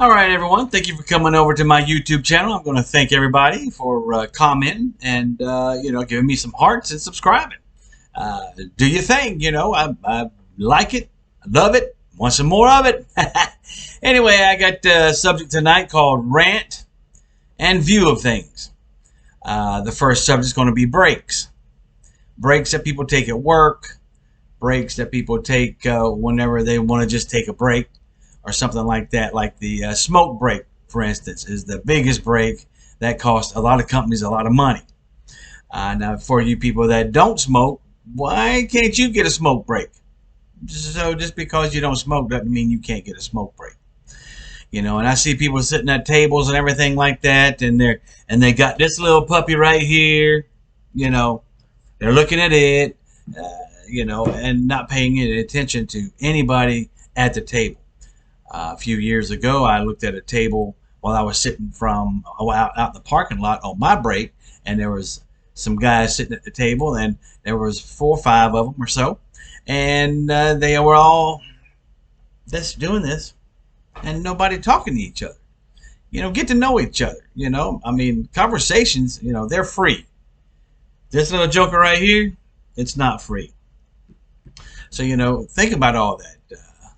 All right, everyone. Thank you for coming over to my YouTube channel. I'm going to thank everybody for commenting and giving me some hearts and subscribing. Do your thing. I like it, I love it, want some more of it. Anyway, I got a subject tonight called Rant and View of Things. The first subject is going to be breaks. Breaks that people take at work, breaks that people take whenever they want to just take a break or something like that. Like the smoke break, for instance, is the biggest break that costs a lot of companies a lot of money. Now, for you people that don't smoke, why can't you get a smoke break? So just because you don't smoke doesn't mean you can't get a smoke break. And I see people sitting at tables and everything like that, and they got this little puppy right here. They're looking at it, and not paying any attention to anybody at the table. A few years ago, I looked at a table while I was sitting out in the parking lot on my break, and there was some guys sitting at the table, and there was 4 or 5 of them or so, and they were all just doing this, and nobody talking to each other. Get to know each other. Conversations, they're free. This little joker right here, it's not free. So, think about all that.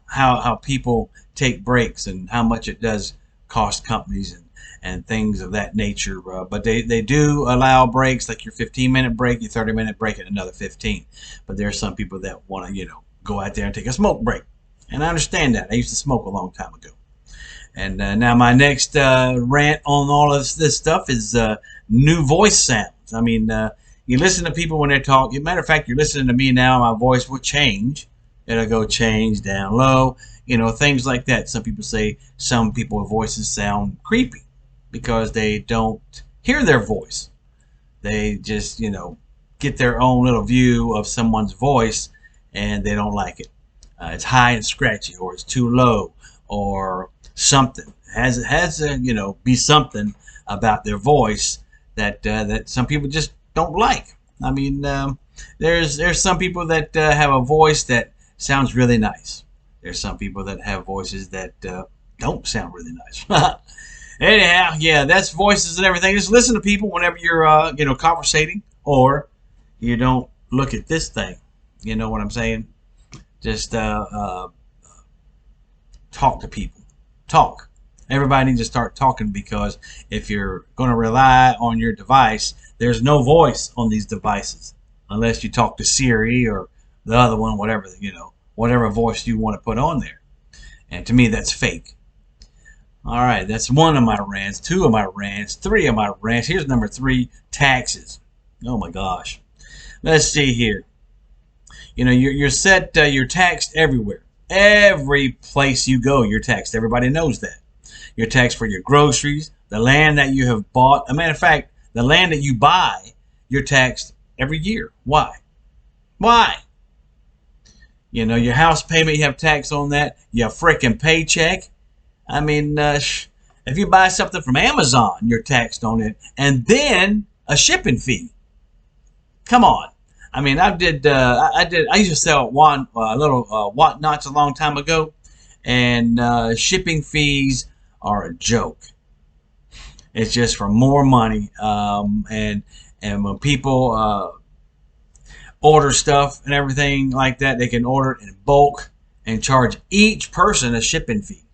How people take breaks and how much it does cost companies and things of that nature. But they do allow breaks, like your 15-minute break, your 30-minute break, and another 15. But there are some people that want to, go out there and take a smoke break. And I understand that. I used to smoke a long time ago. And now my next rant on all of this stuff is new voice sounds. You listen to people when they talk. As a matter of fact, you're listening to me now. My voice will change. It'll go change down low. Things like that. Some people say some people's voices sound creepy because they don't hear their voice. They just, get their own little view of someone's voice and they don't like it. It's high and scratchy, or it's too low, or something. It has to, be something about their voice that some people just don't like. There's some people that have a voice that sounds really nice. There's some people that have voices that don't sound really nice. Anyhow, yeah, that's voices and everything. Just listen to people whenever you're, conversating, or you don't look at this thing. You know what I'm saying? Just talk to people. Talk. Everybody needs to start talking, because if you're going to rely on your device, there's no voice on these devices unless you talk to Siri or the other one, whatever voice you want to put on there. And to me, that's fake. All right, that's one of my rants, 2 of my rants, 3 of my rants. Here's number 3, taxes. Oh my gosh. Let's see here. You're set, you're taxed everywhere. Every place you go, you're taxed. Everybody knows that. You're taxed for your groceries, the land that you have bought. As a matter of fact, the land that you buy, you're taxed every year. Why? Why? Your house payment, you have tax on that. Your frickin' paycheck. If you buy something from Amazon, you're taxed on it. And then a shipping fee. Come on. I used to sell little whatnots a long time ago. And shipping fees are a joke. It's just for more money. And when people order stuff and everything like that, they can order it in bulk and charge each person a shipping fee,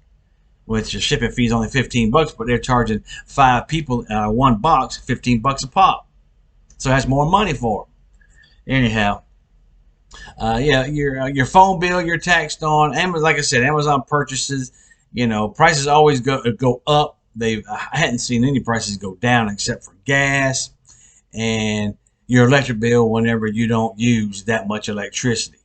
which the shipping fee is only $15, but they're charging 5 people one box $15 a pop. So that's more money for them. Anyhow, yeah, your phone bill, you're taxed on. Amazon, like I said, Amazon purchases, prices always go up. I hadn't seen any prices go down except for gas and your electric bill whenever you don't use that much electricity.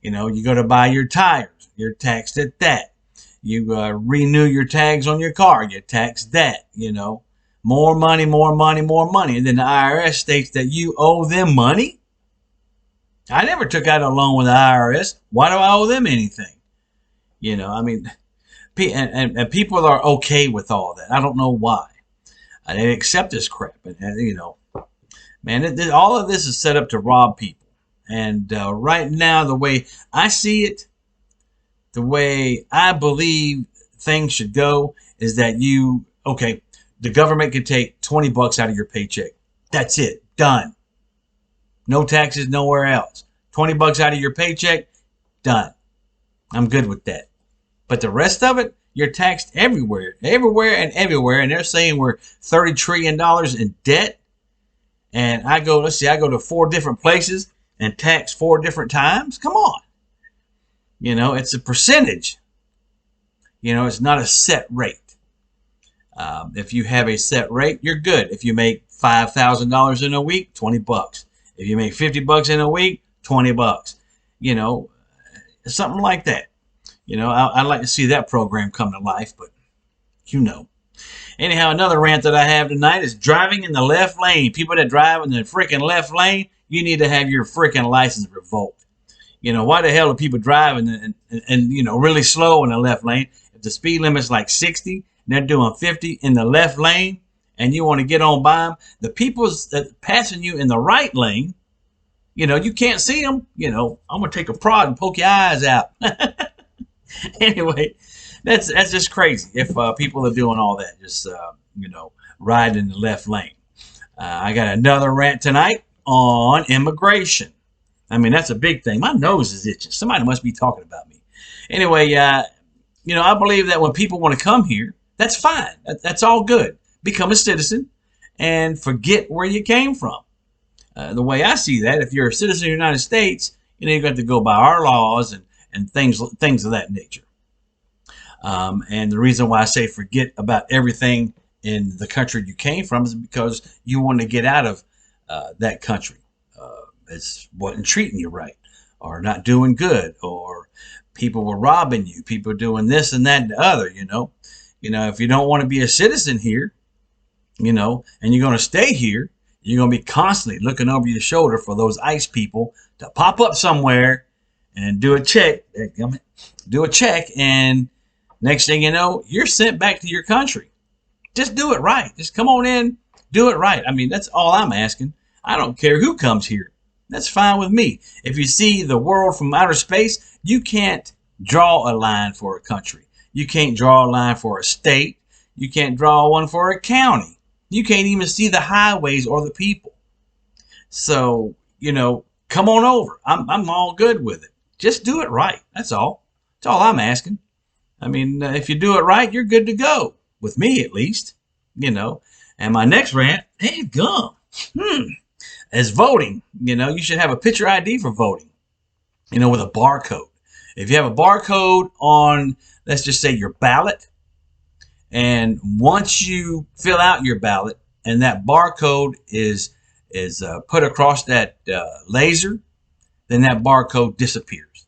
You go to buy your tires, you're taxed at that. You renew your tags on your car, you're taxed that. More money, more money, more money. And then the IRS states that you owe them money. I never took out a loan with the IRS. Why do I owe them anything? And people are okay with all that. I don't know why. They accept this crap. Man, all of this is set up to rob people. And right now, the way I see it, the way I believe things should go is that okay, the government can take $20 out of your paycheck. That's it. Done. No taxes, nowhere else. $20 out of your paycheck, done. I'm good with that. But the rest of it, you're taxed everywhere. Everywhere and everywhere. And they're saying we're $30 trillion in debt. And I go to 4 different places and tax 4 different times. Come on. It's a percentage. It's not a set rate. If you have a set rate, you're good. If you make $5,000 in a week, $20. If you make $50 in a week, $20. Something like that. I'd like to see that program come to life, but Anyhow, another rant that I have tonight is driving in the left lane. People that drive in the freaking left lane, you need to have your freaking license revoked. Why the hell do people drive and really slow in the left lane? If the speed limit's like 60, and they're doing 50 in the left lane, and you want to get on by them, the people that passing you in the right lane, you can't see them. I'm gonna take a prod and poke your eyes out. Anyway, that's just crazy. If people are doing all that, just ride in the left lane. I got another rant tonight on immigration. I mean, that's a big thing. My nose is itching. Somebody must be talking about me. Anyway, I believe that when people want to come here, that's fine. That's all good. Become a citizen and forget where you came from. The way I see that, if you're a citizen of the United States, you got to go by our laws and things of that nature. And the reason why I say forget about everything in the country you came from is because you want to get out of that country. It wasn't treating you right, or not doing good, or people were robbing you, people doing this and that and the other. If you don't want to be a citizen here, and you're going to stay here, you're going to be constantly looking over your shoulder for those ICE people to pop up somewhere and do a check. And next thing you know, you're sent back to your country. Just do it right. Just come on in, do it right. I mean, that's all I'm asking. I don't care who comes here. That's fine with me. If you see the world from outer space, you can't draw a line for a country. You can't draw a line for a state. You can't draw one for a county. You can't even see the highways or the people. So, come on over. I'm all good with it. Just do it right. That's all. That's all I'm asking. I mean, if you do it right, you're good to go. With me, at least. And my next rant, hey, gum. Is voting. You should have a picture ID for voting. With a barcode. If you have a barcode on, let's just say, your ballot, and once you fill out your ballot and that barcode is put across that laser, then that barcode disappears.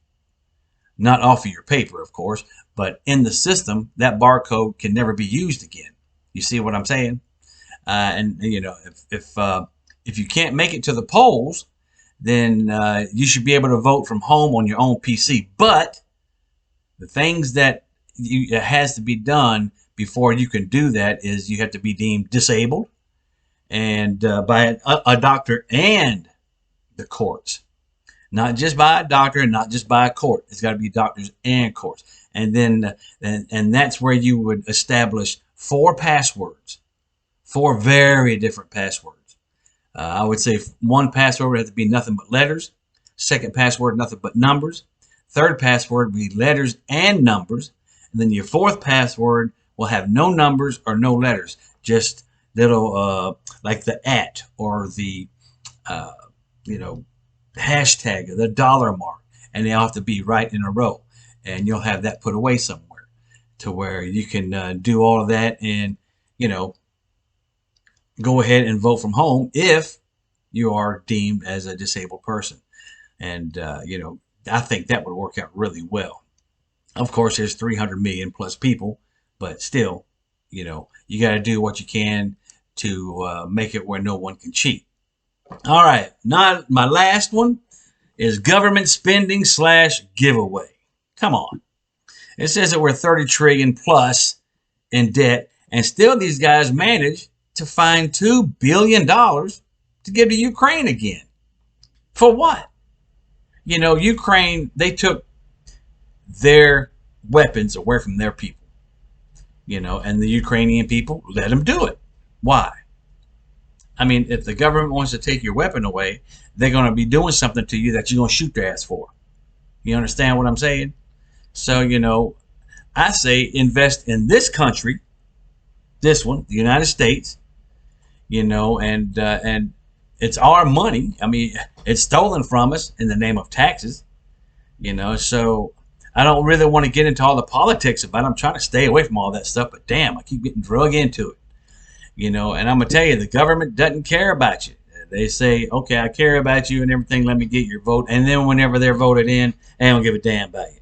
Not off of your paper, of course, but in the system, that barcode can never be used again. You see what I'm saying? If you can't make it to the polls, then you should be able to vote from home on your own PC. But the things that has to be done before you can do that is you have to be deemed disabled, and by a doctor and the courts. Not just by a doctor and not just by a court. It's got to be doctors and courts. And then that's where you would establish 4 passwords, 4 very different passwords. I would say one password would have to be nothing but letters. Second password, nothing but numbers. Third password would be letters and numbers. And then your fourth password will have no numbers or no letters. Just little, like the @ or the, hashtag or the dollar mark. And they all have to be right in a row. And you'll have that put away somewhere to where you can do all of that and, go ahead and vote from home if you are deemed as a disabled person. And, I think that would work out really well. Of course, there's 300 million plus people, but still, you got to do what you can to make it where no one can cheat. All right. Now, my last one is government spending / giveaway. Come on. It says that we're 30 trillion plus in debt, and still these guys manage to find $2 billion to give to Ukraine again. For what? Ukraine, they took their weapons away from their people. and the Ukrainian people let them do it. Why? I mean, if the government wants to take your weapon away, they're going to be doing something to you that you're going to shoot their ass for. You understand what I'm saying? So, I say invest in this country, this one, the United States, and it's our money. I mean, it's stolen from us in the name of taxes, so I don't really want to get into all the politics about it. I'm trying to stay away from all that stuff, but damn, I keep getting drug into it. And I'm going to tell you, the government doesn't care about you. They say, okay, I care about you and everything. Let me get your vote. And then whenever they're voted in, they don't give a damn about you.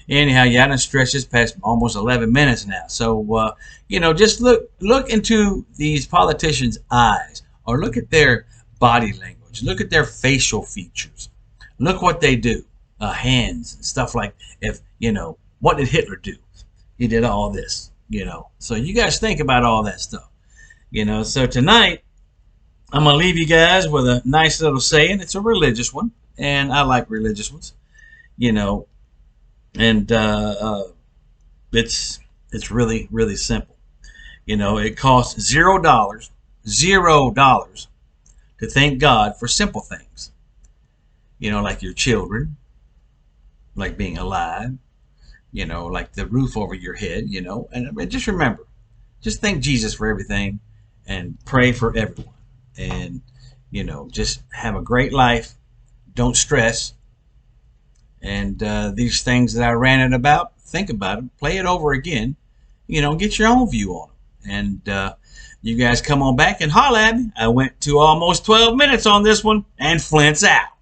Anyhow, yeah, I done stretched this past almost 11 minutes now. So, just look into these politicians' eyes, or look at their body language. Look at their facial features. Look what they do. Hands and stuff like, what did Hitler do? He did all this, So you guys think about all that stuff, So tonight, I'm going to leave you guys with a nice little saying. It's a religious one, and I like religious ones, and it's really, really simple. It costs $0 to thank God for simple things, like your children, like being alive, like the roof over your head, and just remember, just thank Jesus for everything and pray for everyone. And, just have a great life. Don't stress. And these things that I ranted about, think about them, play it over again, get your own view on them. And you guys come on back and holla at me. I went to almost 12 minutes on this one, and Flint's out.